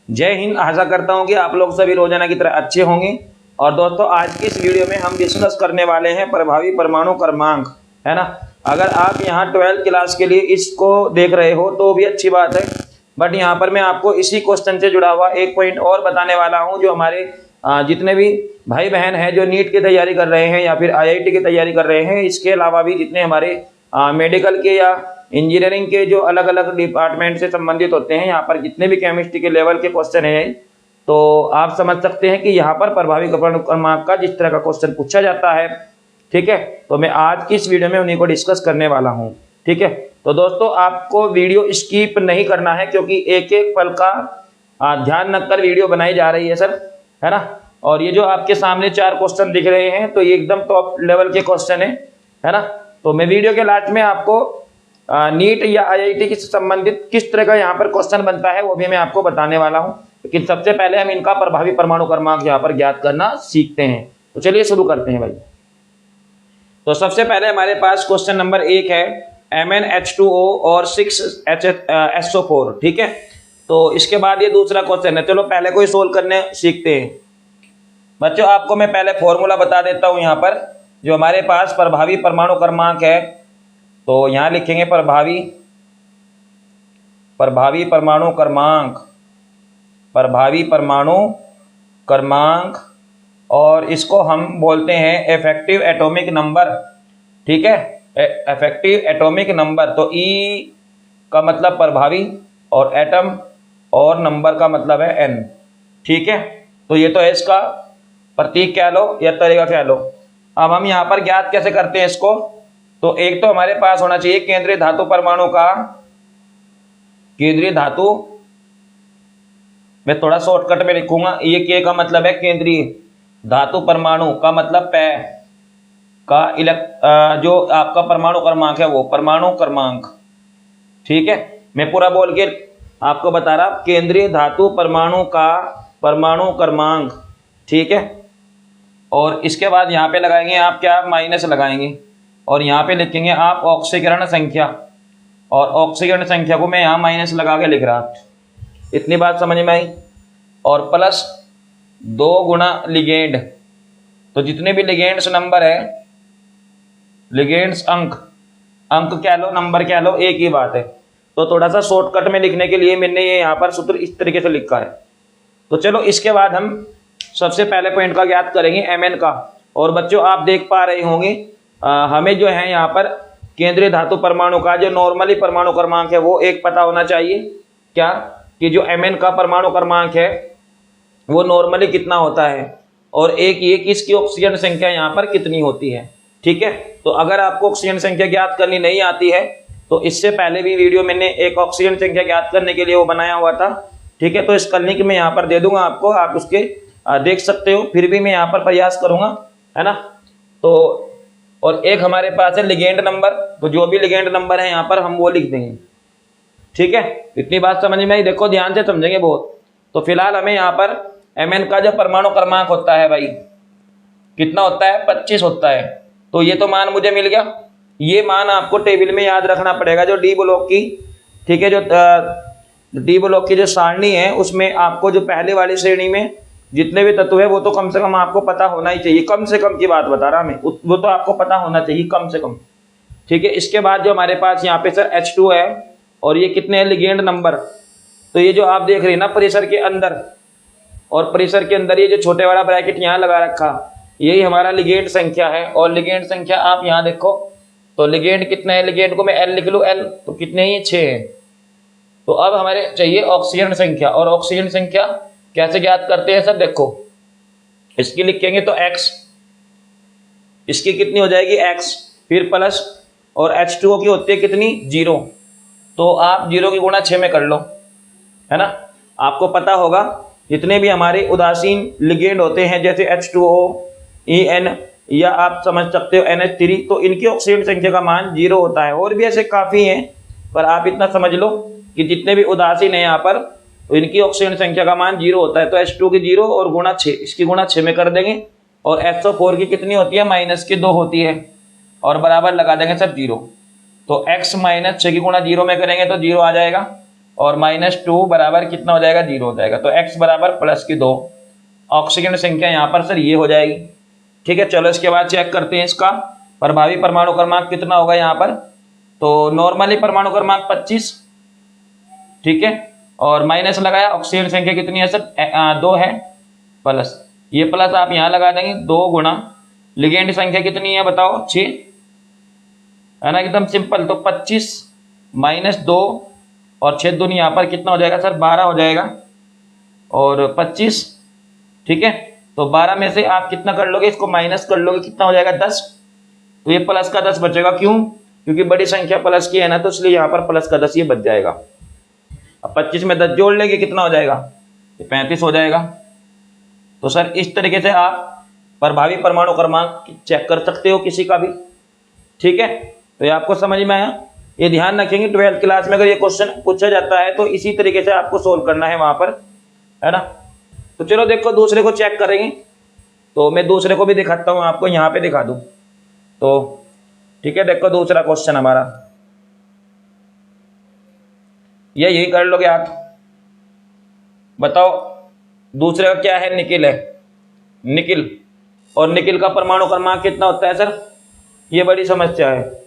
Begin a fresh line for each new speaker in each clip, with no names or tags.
जय हिंद। आशा करता हूं कि आप लोग सभी रोजाना की तरह अच्छे होंगे। और दोस्तों, आज की इस वीडियो में हम डिस्कस करने वाले हैं प्रभावी परमाणु क्रमांक, है ना। अगर आप यहाँ 12th क्लास के लिए इसको देख रहे हो तो भी अच्छी बात है, बट यहाँ पर मैं आपको इसी क्वेश्चन से जुड़ा हुआ एक पॉइंट और बताने वाला हूँ, जो हमारे जितने भी भाई बहन हैं जो नीट की तैयारी कर रहे हैं या फिर IIT की तैयारी कर रहे हैं, इसके अलावा भी जितने हमारे मेडिकल के या इंजीनियरिंग के जो अलग अलग डिपार्टमेंट से संबंधित होते हैं, यहाँ पर जितने भी केमिस्ट्री के लेवल के क्वेश्चन हैं, तो आप समझ सकते हैं कि यहाँ पर प्रभावी परमाणु क्रमांक का जिस तरह का क्वेश्चन पूछा जाता है, ठीक है, तो मैं आज की इस वीडियो में उन्हीं को डिस्कस करने वाला हूँ। ठीक है, तो दोस्तों आपको वीडियो स्किप नहीं करना है, क्योंकि एक एक पल का ध्यान रखकर वीडियो बनाई जा रही है सर, है ना। और ये जो आपके सामने 4 क्वेश्चन दिख रहे हैं, तो ये एकदम टॉप लेवल के क्वेश्चन है ना। तो मैं वीडियो के लास्ट में आपको नीट या IIT से संबंधित किस तरह का यहाँ पर क्वेश्चन बनता है वो भी मैं आपको बताने वाला हूँ, लेकिन सबसे पहले हम इनका प्रभावी परमाणु क्रमांक यहाँ पर ज्ञात करना सीखते हैं। तो चलिए शुरू करते हैं भाई। तो सबसे पहले हमारे पास क्वेश्चन नंबर 1 है MnH2O और 6HSO4। ठीक है, तो इसके बाद ये दूसरा क्वेश्चन है। चलो पहले कोई सोल्व करने सीखते हैं। बच्चों, आपको मैं पहले फॉर्मूला बता देता हूँ। यहाँ पर जो हमारे पास प्रभावी परमाणु क्रमांक है, तो यहाँ लिखेंगे प्रभावी परमाणु क्रमांक, और इसको हम बोलते हैं इफेक्टिव एटॉमिक नंबर। ठीक है, इफेक्टिव एटॉमिक नंबर। तो E का मतलब प्रभावी और एटम और नंबर का मतलब है N। ठीक है, तो ये तो है इसका प्रतीक कह लो या तरीका कह लो। अब हम यहाँ पर ज्ञात कैसे करते हैं इसको, तो एक तो हमारे पास होना चाहिए केंद्रीय धातु परमाणु का, केंद्रीय धातु, मैं थोड़ा शॉर्टकट में लिखूंगा। ये के का मतलब है केंद्रीय धातु परमाणु का मतलब पै का जो आपका परमाणु क्रमांक है वो परमाणु क्रमांक। ठीक है, मैं पूरा बोल के आपको बता रहा, केंद्रीय धातु परमाणु का परमाणु क्रमांक। ठीक है, और इसके बाद यहाँ पे लगाएंगे आप क्या, माइनस लगाएंगे, और यहाँ पे लिखेंगे आप ऑक्सीकरण संख्या, और ऑक्सीकरण संख्या को मैं यहाँ माइनस लगा के लिख रहा। इतनी बात समझ में आई। और प्लस 2 गुणा लिगेंड, तो जितने भी लिगेंड्स नंबर है, लिगेंड्स अंक कह लो, नंबर कह लो, एक ही बात है। तो थोड़ा सा शॉर्टकट में लिखने के लिए मैंने ये यहाँ पर सूत्र इस तरीके से लिखा है। तो चलो इसके बाद हम सबसे पहले पॉइंट का ज्ञात करेंगे Mn का। और बच्चों आप देख पा रहे होंगे हमें जो है यहाँ पर केंद्रीय धातु परमाणु का जो नॉर्मली परमाणु क्रमांक है वो एक पता होना चाहिए, क्या, कि जो Mn का परमाणु क्रमांक है वो नॉर्मली कितना होता है, और एक ये कि इसकी ऑक्सीजन संख्या यहाँ पर कितनी होती है। ठीक है, तो अगर आपको ऑक्सीजन संख्या ज्ञात करनी नहीं आती है, तो इससे पहले भी वीडियो मैंने एक ऑक्सीजन संख्या ज्ञात करने के लिए वो बनाया हुआ था। ठीक है, तो इसका लिंक मैं यहाँ पर दे दूंगा आपको, आप उसके देख सकते हो। फिर भी मैं यहाँ पर प्रयास करूंगा, है ना। तो और एक हमारे पास है लिगेंड नंबर, तो जो भी लिगेंड नंबर है यहाँ पर हम वो लिख देंगे। ठीक है, इतनी बात समझ में आई। देखो ध्यान से समझेंगे बहुत। तो फिलहाल हमें यहाँ पर Mn का जो परमाणु क्रमांक होता है भाई कितना होता है, 25 होता है। तो ये तो मान मुझे मिल गया। ये मान आपको टेबल में याद रखना पड़ेगा, जो डी ब्लॉक की, ठीक है, जो डी ब्लॉक की जो सारणी है उसमें आपको जो पहले वाली श्रेणी में जितने भी तत्व है वो तो कम से कम आपको पता होना ही चाहिए। कम से कम की बात बता रहा मैं, वो तो आपको पता होना चाहिए कम से कम। ठीक है, इसके बाद जो हमारे पास यहाँ पे सर H2 है, और ये कितने हैं लिगेंड नंबर। तो ये जो आप देख रहे हैं ना परिसर के अंदर, और परिसर के अंदर ये जो छोटे वाला ब्रैकेट यहाँ लगा रखा, यही हमारा लिगेंड संख्या है। और लिगेंड संख्या आप यहाँ देखो, तो लिगेंड कितना है, लिगेंड को मैं L लिख लूँ, L तो कितने ही 6 है। तो अब हमारे चाहिए ऑक्सीजन संख्या, और ऑक्सीजन संख्या कैसे ज्ञात करते हैं सर, देखो इसकी लिखेंगे तो X, इसकी कितनी हो जाएगी X, फिर प्लस, और H2O की होती है कितनी, 0। तो आप 0 की गुणा 6 में कर लो, है ना। आपको पता होगा जितने भी हमारे उदासीन लिगेंड होते हैं जैसे H2O, En, या आप समझ सकते हो NH3, तो इनकी ऑक्सीजन संख्या का मान 0 होता है। और भी ऐसे काफ़ी हैं, पर आप इतना समझ लो कि जितने भी उदासीन हैं यहाँ पर, तो इनकी ऑक्सीजन संख्या का मान 0 होता है। तो H2 की 0 और गुणा 6, इसकी गुणा 6 में कर देंगे। और SO4 की कितनी होती है, -2 होती है, और बराबर लगा देंगे सब 0। तो x - 6 की गुणा 0 में करेंगे तो 0 आ जाएगा। और -2 बराबर कितना हो जाएगा, 0 हो जाएगा। तो x बराबर +2 ऑक्सीजन संख्या यहाँ पर सर ये हो जाएगी। ठीक है, चलो इसके बाद चेक करते हैं इसका प्रभावी परमाणु क्रमांक कितना होगा यहाँ पर। तो नॉर्मली परमाणु क्रमांक 25, ठीक है, और माइनस लगाया, ऑक्सीजन संख्या कितनी है सर, 2 है, प्लस ये प्लस आप यहाँ लगा देंगे 2 गुणा लिगेंड संख्या कितनी है बताओ, 6 है ना, एकदम सिंपल। तो 25 -2 और 6 दूनी यहाँ पर कितना हो जाएगा सर, 12 हो जाएगा, और 25, ठीक है। तो 12 में से आप कितना कर लोगे, इसको माइनस कर लोगे, कितना हो जाएगा 10। तो ये प्लस का 10 बचेगा, क्यों, क्योंकि बड़ी संख्या प्लस की है ना, तो इसलिए यहाँ पर प्लस का 10 ये बच जाएगा। अब 25 में 10 जोड़ लेंगे, कितना हो जाएगा, ये 35 हो जाएगा। तो सर इस तरीके से आप प्रभावी परमाणु क्रमांक चेक कर सकते हो किसी का भी, ठीक है। तो ये आपको समझ में आया, ये ध्यान रखेंगे 12th क्लास में अगर ये क्वेश्चन पूछा जाता है तो इसी तरीके से आपको सोल्व करना है वहां पर, है ना। तो चलो देखो दूसरे को चेक करेंगे, तो मैं दूसरे को भी दिखाता हूँ आपको, यहाँ पे दिखा दूँ तो ठीक है। देखो दूसरा क्वेश्चन हमारा यही कर लोगे आप, बताओ दूसरे का क्या है, निकिल है, निकिल, और निकिल का परमाणु क्रमांक कितना होता है सर, ये बड़ी समस्या है।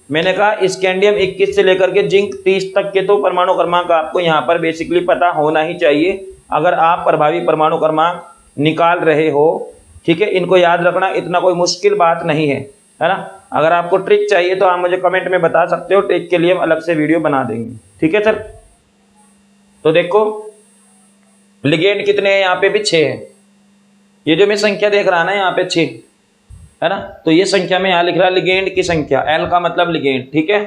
मैंने कहा स्कैंडियम 21 से लेकर के जिंक 30 तक के तो परमाणु क्रमांक आपको यहाँ पर बेसिकली पता होना ही चाहिए अगर आप प्रभावी परमाणु क्रमांक निकाल रहे हो, ठीक है। इनको याद रखना इतना कोई मुश्किल बात नहीं है ना। अगर आपको ट्रिक चाहिए तो आप मुझे कमेंट में बता सकते हो, ट्रिक के लिए हम अलग से वीडियो बना देंगे, ठीक है सर। तो देखो लिगेंड कितने हैं, यहाँ पे भी 6 है, ये जो मैं संख्या देख रहा ना यहाँ पे 6 है ना, तो ये संख्या में यहाँ लिख रहा लिगेंड की संख्या, एल का मतलब लिगेंड, ठीक है।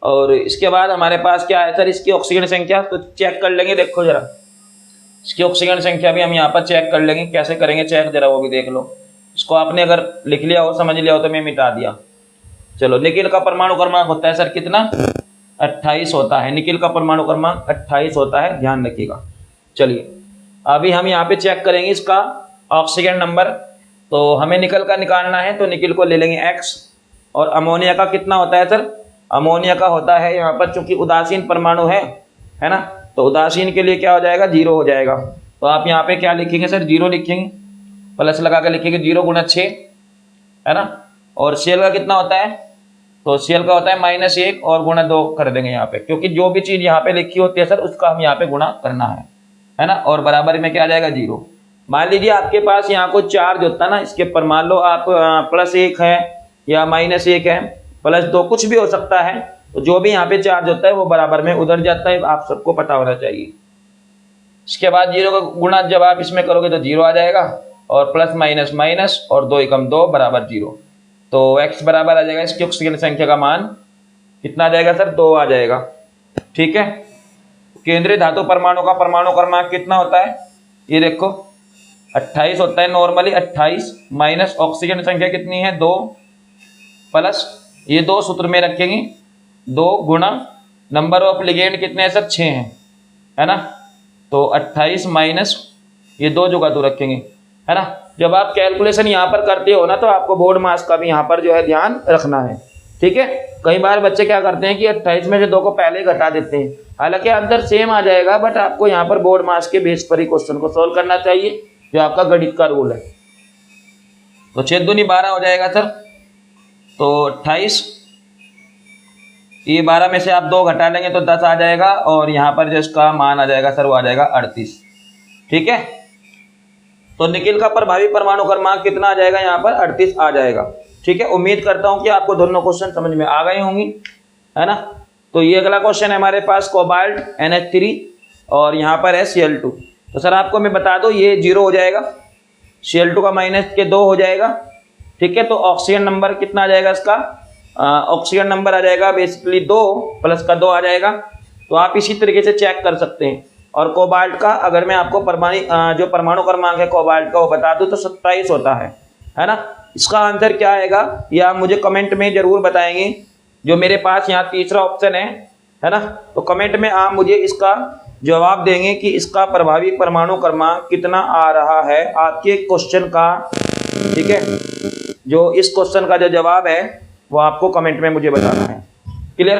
और इसके बाद हमारे पास क्या है सर, इसकी ऑक्सीजन संख्या, तो चेक कर लेंगे, देखो जरा इसकी ऑक्सीजन संख्या भी हम यहाँ पर चेक कर लेंगे। कैसे करेंगे चेक, जरा वो भी देख लो। इसको आपने अगर लिख लिया हो, समझ लिया हो तो मैं मिटा दिया। चलो निकिल का परमाणु क्रमांक होता है सर कितना, 28 होता है, निकिल का परमाणु क्रमांक 28 होता है, ध्यान रखिएगा। चलिए अभी हम यहाँ पे चेक करेंगे इसका ऑक्सीजन नंबर। तो हमें निकल का निकालना है, तो निकिल को ले लेंगे x, और अमोनिया का कितना होता है सर, अमोनिया का होता है यहाँ पर, चूंकि उदासीन परमाणु है ना, तो उदासीन के लिए क्या हो जाएगा, 0 हो जाएगा। तो आप यहाँ पे क्या लिखेंगे सर, 0 लिखेंगे, प्लस लगा कर लिखेंगे 0 गुणा 6, है ना। और Cl का कितना होता है, तो Cl का होता है -1 और गुणा 2 कर देंगे यहाँ पे, क्योंकि जो भी चीज़ यहाँ पे लिखी होती है सर उसका हम यहाँ पे गुणा करना है ना। और बराबर में क्या आ जाएगा, 0। मान लीजिए आपके पास यहाँ को चार्ज होता है ना इसके पर, मान लो आप +1 है या -1 है, +2 कुछ भी हो सकता है, तो जो भी यहाँ पे चार्ज होता है वो बराबर में उधर जाता है, आप सबको पता होना चाहिए। इसके बाद 0 का गुणा जब आप इसमें करोगे तो 0 आ जाएगा, और प्लस माइनस माइनस, और 2 एकम 2 बराबर 0। तो x बराबर आ जाएगा, इसकी ऑक्सीजन संख्या का मान कितना आ जाएगा सर, 2 आ जाएगा, ठीक है। केंद्रीय धातु परमाणु का परमाणु क्रमांक कितना होता है, ये देखो 28 होता है नॉर्मली, 28 माइनस ऑक्सीजन संख्या कितनी है, 2, प्लस ये 2 सूत्र में रखेंगे, 2 गुणा नंबर ऑफ लिगेंड कितने हैं सर, 6 हैं, है ना। तो 28 माइनस ये 2 जगह 2 रखेंगे, है ना। जब आप कैलकुलेशन यहाँ पर करते हो ना, तो आपको बोर्ड मास का भी यहाँ पर जो है ध्यान रखना है, ठीक है। कई बार बच्चे क्या करते हैं कि 28 में से 2 को पहले ही घटा देते हैं, हालांकि आंसर सेम आ जाएगा, बट आपको यहाँ पर बोर्ड मास के बेस पर ही क्वेश्चन को सोल्व करना चाहिए, जो आपका गणित का रूल है। तो 6 दूनी 12 हो जाएगा सर, तो 28, ये 12 में से आप 2 घटा लेंगे तो 10 आ जाएगा, और यहाँ पर जो इसका मान आ जाएगा सर वो आ जाएगा 38, ठीक है। तो निकिल का प्रभावी परमाणु क्रमांक कितना आ जाएगा, यहाँ पर 38 आ जाएगा, ठीक है। उम्मीद करता हूँ कि आपको दोनों क्वेश्चन समझ में आ गए होंगी, है ना। तो ये अगला क्वेश्चन है हमारे पास, कोबाल्ट NH3 और यहाँ पर है Cl2। तो सर आपको मैं बता दूँ ये 0 हो जाएगा, Cl2 का -2 हो जाएगा, ठीक है। तो ऑक्सीजन नंबर कितना आ जाएगा इसका, ऑक्सीजन नंबर आ जाएगा बेसिकली 2 प्लस का 2 आ जाएगा। तो आप इसी तरीके से चेक कर सकते हैं। और कोबाल्ट का अगर मैं आपको जो परमाणु क्रमांक है कोबाल्ट का वो बता दूं तो 27 होता है ना। इसका आंसर क्या आएगा ये आप मुझे कमेंट में जरूर बताएंगे। जो मेरे पास यहाँ तीसरा ऑप्शन है ना, तो कमेंट में आप मुझे इसका जवाब देंगे कि इसका प्रभावी परमाणु क्रमांक कितना आ रहा है आपके क्वेश्चन का, ठीक है। जो इस क्वेश्चन का जो जवाब है वो आपको कमेंट में मुझे बताना है। क्लियर।